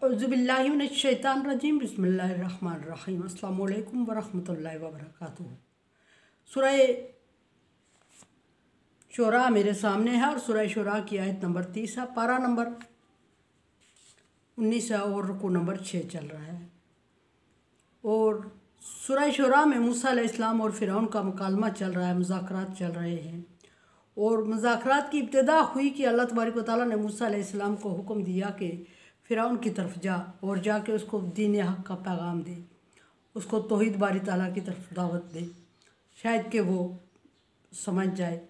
औज़ुबिल्लाहि मिनश्शैतानिर्रजीम बिस्मिल्लाहिर्रहमानिर्रहीम अस्सलामु अलैकुम वरहमतुल्लाहि वबरकातुहू। सूरह शुरा मेरे सामने है और सूरह शुरा की आयत नंबर 30 है, पारा नंबर 19 है और रुकू नंबर 6 चल रहा है। और सूरह शुरा में मूसा अलैहिस्सलाम और फ़िरौन का मुकालमा चल रहा है, मुज़ाकरात चल रहे हैं। और मुज़ाकरात की इब्तिदा हुई कि अल्लाह तबारक व तआला ने मूसा अलैहिस्सलाम को हुक्म दिया कि फ़िरौन की तरफ जा और जाके उसको दीन हक़ का पैगाम दे, उसको तौहीद बारी ताला की तरफ दावत दे, शायद कि वो समझ जाए।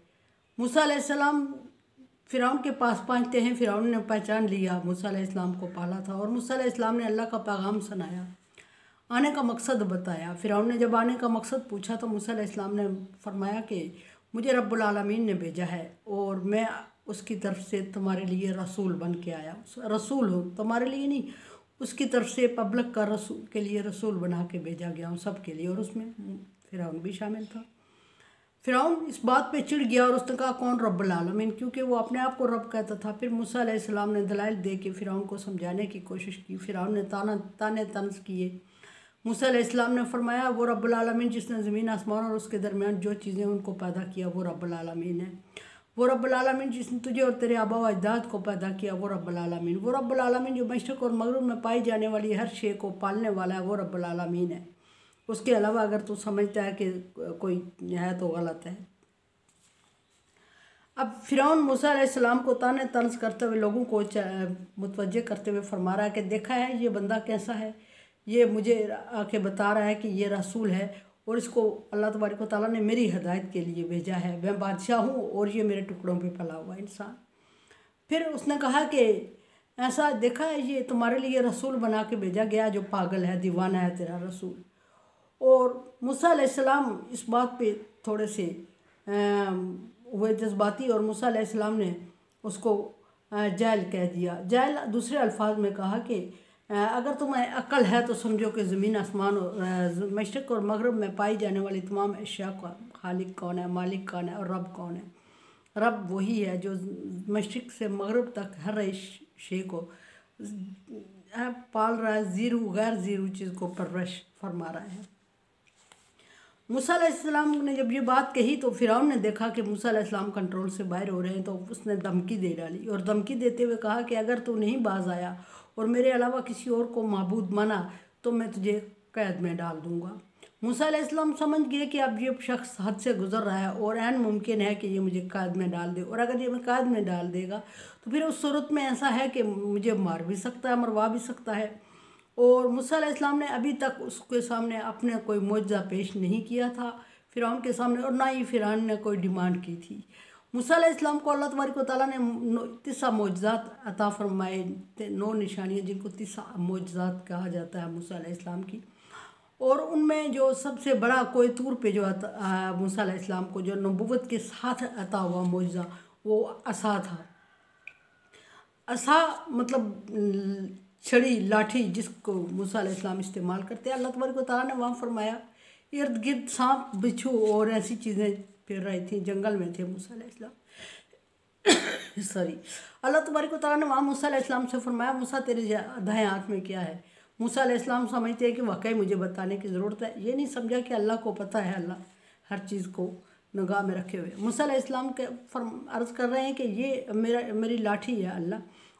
मूसा अलैहिस्सलाम फ़िरौन के पास पहुँचते हैं। फ़िरौन ने पहचान लिया मूसा अलैहिस्सलाम को पाला था और मूसा अलैहिस्सलाम ने अल्लाह का पैगाम सुनाया, आने का मकसद बताया। फ़िरौन ने जब आने का मकसद पूछा तो मूसा अलैहिस्सलाम ने फरमाया कि मुझे रब्बुल आलमीन ने भेजा है और मैं उसकी तरफ से तुम्हारे लिए रसूल बन के आया। रसूल हूँ, तुम्हारे लिए नहीं, उसकी तरफ से पब्लिक का रसूल के लिए रसूल बना के भेजा गया हूँ, सब के लिए। और उसमें फ़िरौन भी शामिल था। फ़िरौन इस बात पे चिढ़ गया और उसने कहा कौन रब्बुल आलमीन, क्योंकि वो अपने आप को रब कहता था। फिर मूसा अलैहिस्सलाम ने दलाइल दे के फ़िरौन को समझाने की कोशिश की। फ़िरौन ने ताने तंज किए। मूसा अलैहिस्सलाम ने फरमाया वो रब्बुल आलमीन जिसने ज़मीन आसमान और उसके दरमियान जो चीज़ें उनको पैदा किया वो रब्बुल आलमीन है। वो रब्बुल आलमीन जिसने तुझे और तेरे आबा व अजदाद को पैदा किया वो रब्बुल आलमीन। वो रब्बुल आलमीन जो मशरिक़ और मग़रिब में पाई जाने वाली हर शे को पालने वाला है वो रब्बुल आलमीन है। उसके अलावा अगर तू समझता है कि कोई है तो गलत है। अब फ़िरौन मूसा अलैहिस्सलाम को ताने तंज करते हुए लोगों को मुतवज्जे करते हुए फरमा रहा है कि देखा है ये बंदा कैसा है, ये मुझे आके बता रहा है कि ये रसूल है और इसको अल्लाह तबारक व तआला ने मेरी हिदायत के लिए भेजा है। मैं बादशाह हूँ और ये मेरे टुकड़ों पे फैला हुआ इंसान। फिर उसने कहा कि ऐसा देखा है ये तुम्हारे लिए रसूल बना के भेजा गया जो पागल है, दीवाना है तेरा रसूल। और मूसा अलैहिस्सलाम इस बात पे थोड़े से हुए जज्बाती और मूसा अलैहिस्सलाम ने उसको जाहिल कह दिया। जाहिल दूसरे अल्फाज में कहा कि अगर तुम्हें अक्ल है तो समझो कि ज़मीन आसमान और मशरिक़ और मग़रिब में पाई जाने वाली तमाम अशिया का खालिक कौन है, मालिक कौन है और रब कौन है। रब वही है जो मशरिक़ से मग़रिब तक हर शे को पाल रहा है, ज़ीरो गैर ज़ीरो चीज़ को परवरिश फरमा रहा है। मूसा अलैहिस्सलाम ने जब ये बात कही तो फ़िरौन ने देखा कि मूसा अलैहिस्सलाम कंट्रोल से बाहर हो रहे हैं, तो उसने धमकी दे डाली और धमकी देते हुए कहा कि अगर तू नहीं बाज आया और मेरे अलावा किसी और को माबूद माना तो मैं तुझे कैद में डाल दूँगा। मूसा अलैहिस्सलाम समझ गए कि अब ये शख्स हद से गुज़र रहा है और ऐन मुमकिन है कि ये मुझे कैद में डाल दे, और अगर ये मैं कैद में डाल देगा तो फिर उस सूरत में ऐसा है कि मुझे मार भी सकता है, मरवा भी सकता है। और मूसा अलैहिस्सलाम ने अभी तक उसके सामने अपने कोई मुआजिज़ा पेश नहीं किया था फ़िरौन के सामने, और ना ही फ़िरौन ने कोई डिमांड की थी। मूसा अलैहिस्सलाम को अल्लाह तबारक व तआला ने 30 मोअज़्ज़ात अता फरमाए, 9 निशानियाँ जिनको 30 मोअज़्ज़ात कहा जाता है मूसा अलैहिस्सलाम की। और उनमें जो सबसे बड़ा कोई तूर पे जो मूसा अलैहिस्सलाम को जो नबूवत के साथ अता हुआ मोअज़्ज़ा वो असा था। असा मतलब छड़ी, लाठी जिसको मूसा अलैहिस्सलाम इस्तेमाल करते हैं। अल्लाह तबारक व तआला ने वहाँ फरमाया इर्द गिर्द सांप, बिच्छू और ऐसी चीज़ें फिर रही थी, जंगल में थे मूसा अलैहिस्सलाम। अल्लाह तबारक व तआला ने वहाँ मूसा अलैहिस्सलाम से फरमाया मूसा तेरे दाएं हाथ में क्या है। मूसा अलैहिस्सलाम समझते हैं कि वाकई मुझे बताने की ज़रूरत है। ये नहीं समझा कि अल्लाह को पता है, अल्लाह हर चीज़ को निगाह में रखे हुए। मूसा अलैहिस्सलाम के अर्ज़ कर रहे हैं कि ये मेरी लाठी है अल्लाह,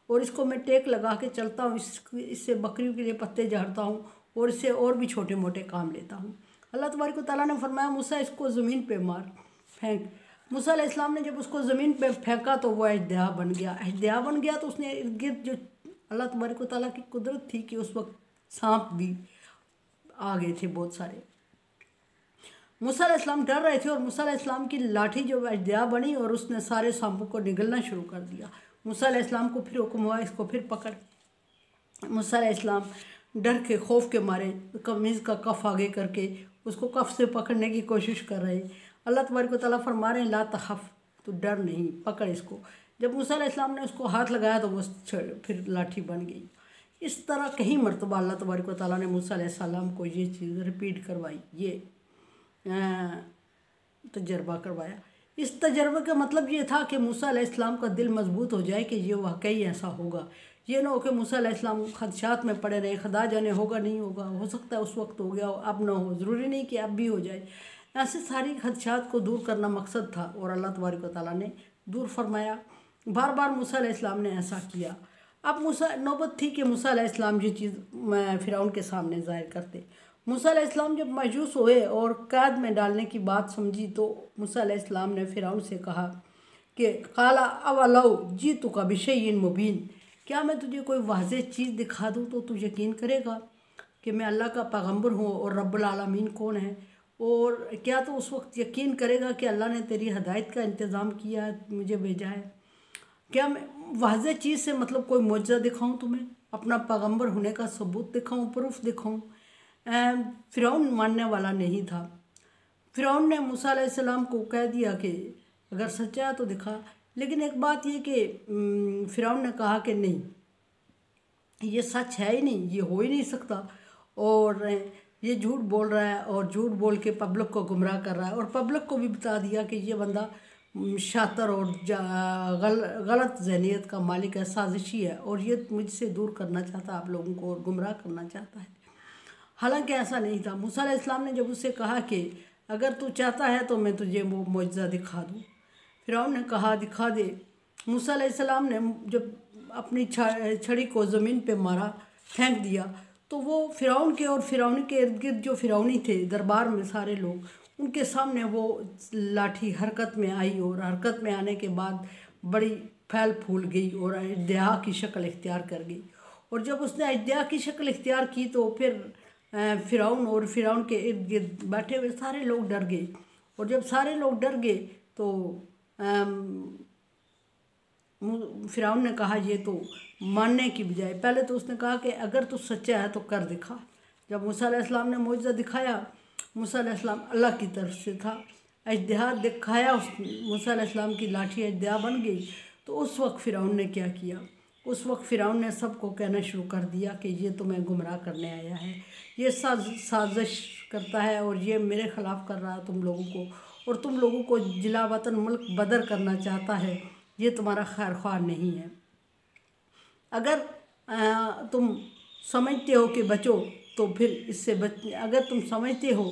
और इसको मैं टेक लगा के चलता हूँ, इससे बकरियों के लिए पत्ते झाड़ता हूँ और इससे और भी छोटे मोटे काम लेता हूँ। अल्लाह तबारक व तआला ने फरमाया मूसा इसको ज़मीन पे मार, फेंक। मूसा अलैहिस्सलाम ने जब उसको ज़मीन पे फेंका तो वो अजदहा बन गया। अजदहा बन गया तो उसने इर्द गिर्द जो अल्लाह तबारक व तआला की कुदरत थी कि उस वक्त सांप भी आ गए थे बहुत सारे। मूसा अलैहिस्सलाम डर रहे थे और मूसा अलैहिस्सलाम की लाठी जो अजदहा बनी और उसने सारे सांपों को निगलना शुरू कर दिया। मूसा अलैहिस्सलाम को फिर हुक्म हुआ इसको फिर पकड़। मूसा अलैहिस्सलाम डर के खौफ के मारे कमीज़ का कफ़ आगे करके उसको कफ़ से पकड़ने की कोशिश कर रहे। अल्लाह तबारक व तआला फरमा रहे हैं ला तख़फ़, तो डर नहीं, पकड़ इसको। जब मूसा अलैहिस्सलाम ने उसको हाथ लगाया तो वो फिर लाठी बन गई। इस तरह कई मरतबा अल्लाह तबारक व तआला ने मूसा अलैहिस्सलाम को ये चीज़ रिपीट करवाई, ये तजर्बा करवाया। इस तजर्बे का मतलब ये था कि मूसा अलैहिस्सलाम का दिल मजबूत हो जाए कि ये वाकई ऐसा होगा, ये ना हो कि मूसा अलैहिस्सलाम खदशात में पड़े रहे, खुदा जाने होगा नहीं होगा, हो सकता है उस वक्त हो गया हो, अब ना हो, ज़रूरी नहीं कि अब भी हो जाए। ऐसे सारी खदशात को दूर करना मकसद था और अल्लाह तबारक व तआला ने दूर फरमाया। बार बार मूसा अलैहिस्सलाम ने ऐसा किया। अब मूसा नौबत थी कि मूसा अलैहिस्सलाम ये चीज़ फ़िरौन के सामने ज़ाहिर करते। मूसा अलैहिस्सलाम जब मायूस हुए और कैद में डालने की बात समझी तो मूसा अलैहिस्सलाम ने फ़िरौन से कहा कि काला अवलौ जीतुका बिशैइन मुबीन, क्या मैं तुझे कोई वाज़ेह चीज़ दिखा दूँ तो तू यकीन करेगा कि मैं अल्लाह का पैगम्बर हूँ और रब्बुल आलमीन कौन है? और क्या तो उस वक्त यकीन करेगा कि अल्लाह ने तेरी हदायत का इंतज़ाम किया है, मुझे भेजा है? क्या मैं वाज़ेह चीज़ से मतलब कोई मुआजिज़ा दिखाऊं तुम्हें, अपना पैगम्बर होने का सबूत दिखाऊं, प्रूफ दिखाऊं? फ़िरौन मानने वाला नहीं था। फ़िरौन ने मूसा अलैहिस्सलाम को कह दिया कि अगर सच्चा है तो दिखा। लेकिन एक बात ये कि फ़िरौन ने कहा कि नहीं, ये सच है ही नहीं, ये हो ही नहीं सकता, और ये झूठ बोल रहा है और झूठ बोल के पब्लिक को गुमराह कर रहा है। और पब्लिक को भी बता दिया कि ये बंदा शातर और गलत ज़हनियत का मालिक है, साजिशी है, और ये मुझसे दूर करना चाहता है आप लोगों को और गुमराह करना चाहता है। हालांकि ऐसा नहीं था। मूसा अलैहिस्सलाम ने जब उससे कहा कि अगर तू चाहता है तो मैं तुझे वो मुआजिज़ा दिखा दूँ, फ़िरौन ने कहा दिखा दे। मूसा अलैहिस्सलाम ने जब अपनी छड़ी को ज़मीन पे मारा, फेंक दिया, तो वो फ़िरौन के और फ़िरौनी के इर्द गिर्द जो फ़िरौनी थे दरबार में सारे लोग, उनके सामने वो लाठी हरकत में आई और हरकत में आने के बाद बड़ी फैल फूल गई और इज्तिहा की शक्ल इख्तियार कर गई। और जब उसने इज्तिहा की शक्ल इख्तियार की तो फिर फ़िरौन और फ़िरौन के इर्द गिर्द बैठे हुए सारे लोग डर गए। और जब सारे लोग डर गए तो फ़िरौन ने कहा ये तो मानने की बजाय पहले तो उसने कहा कि अगर तू सच्चा है तो कर दिखा। जब मूसा अलैहिस्सलाम ने मुआजिज़ा दिखाया, मूसा अलैहिस्सलाम अल्लाह की तरफ से था, इज्तिहा दिखाया, उस मूसा अलैहिस्सलाम की लाठी इज्तिहा बन गई। तो उस वक्त फ़िरौन ने क्या किया? उस वक्त फ़िरौन ने सबको कहना शुरू कर दिया कि ये तो मैं गुमराह करने आया है, ये साजिश करता है और ये मेरे ख़िलाफ़ कर रहा है तुम लोगों को, और तुम लोगों को जिला वतन मुल्क बदर करना चाहता है, ये तुम्हारा खैर ख्वाह नहीं है। अगर तुम समझते हो कि बचो तो फिर इससे अगर तुम समझते हो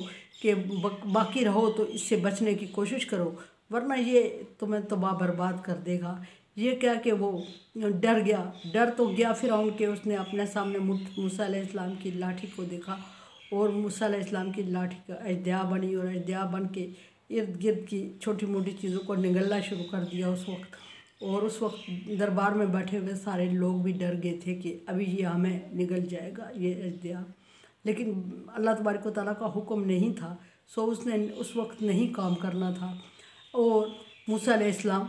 कि बाकी रहो तो इससे बचने की कोशिश करो, वरना ये तुम्हें तबाह बर्बाद कर देगा। ये क्या कि वो डर गया, डर तो गया फ़िरौन के, उसने अपने सामने मूसा अलैहिस्सलाम की लाठी को देखा और मूसा अलैहिस्सलाम की लाठी का इज्तिहा बनी और इज्तिहा बन के इर्द गिर्द की छोटी मोटी चीज़ों को निगलना शुरू कर दिया उस वक्त। और उस वक्त दरबार में बैठे हुए सारे लोग भी डर गए थे कि अभी ये हमें निगल जाएगा ये इज्तिहा। लेकिन अल्लाह तबारक व तआला का हुक्म नहीं था, सो उसने उस वक्त नहीं काम करना था। और मूसा अलैहिस्सलाम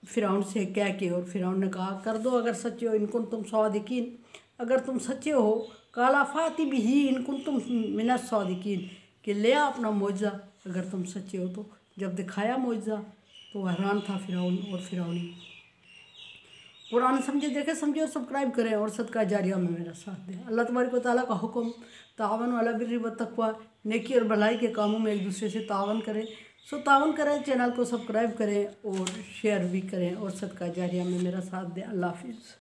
फ़िरौन से कह के, और फ़िरौन ने कहा कर दो अगर सच्चे हो, इनकुन तुम सादिकीन, अगर तुम सच्चे हो, काला फाति बिही इनकुन तुम मिनस सादिकीन, कि ले आ अपना मुआजिज़ा अगर तुम सच्चे हो तो। जब दिखाया मुआजिज़ा तो हैरान था फ़िरौन और फ़िरौनी। कुरान समझे देखे समझे और सब्सक्राइब करें और सदका जारिया में मेरा साथ दें। अल्लाह तबारक व तआला का हुक्म तावन अला बिर्रि व तक़वा, नेकी और भलाई के कामों में एक दूसरे से तावन करें। सो तावन करें, चैनल को सब्सक्राइब करें और शेयर भी करें और सदका जारिया में मेरा साथ दें। अल्लाह हाफिज़।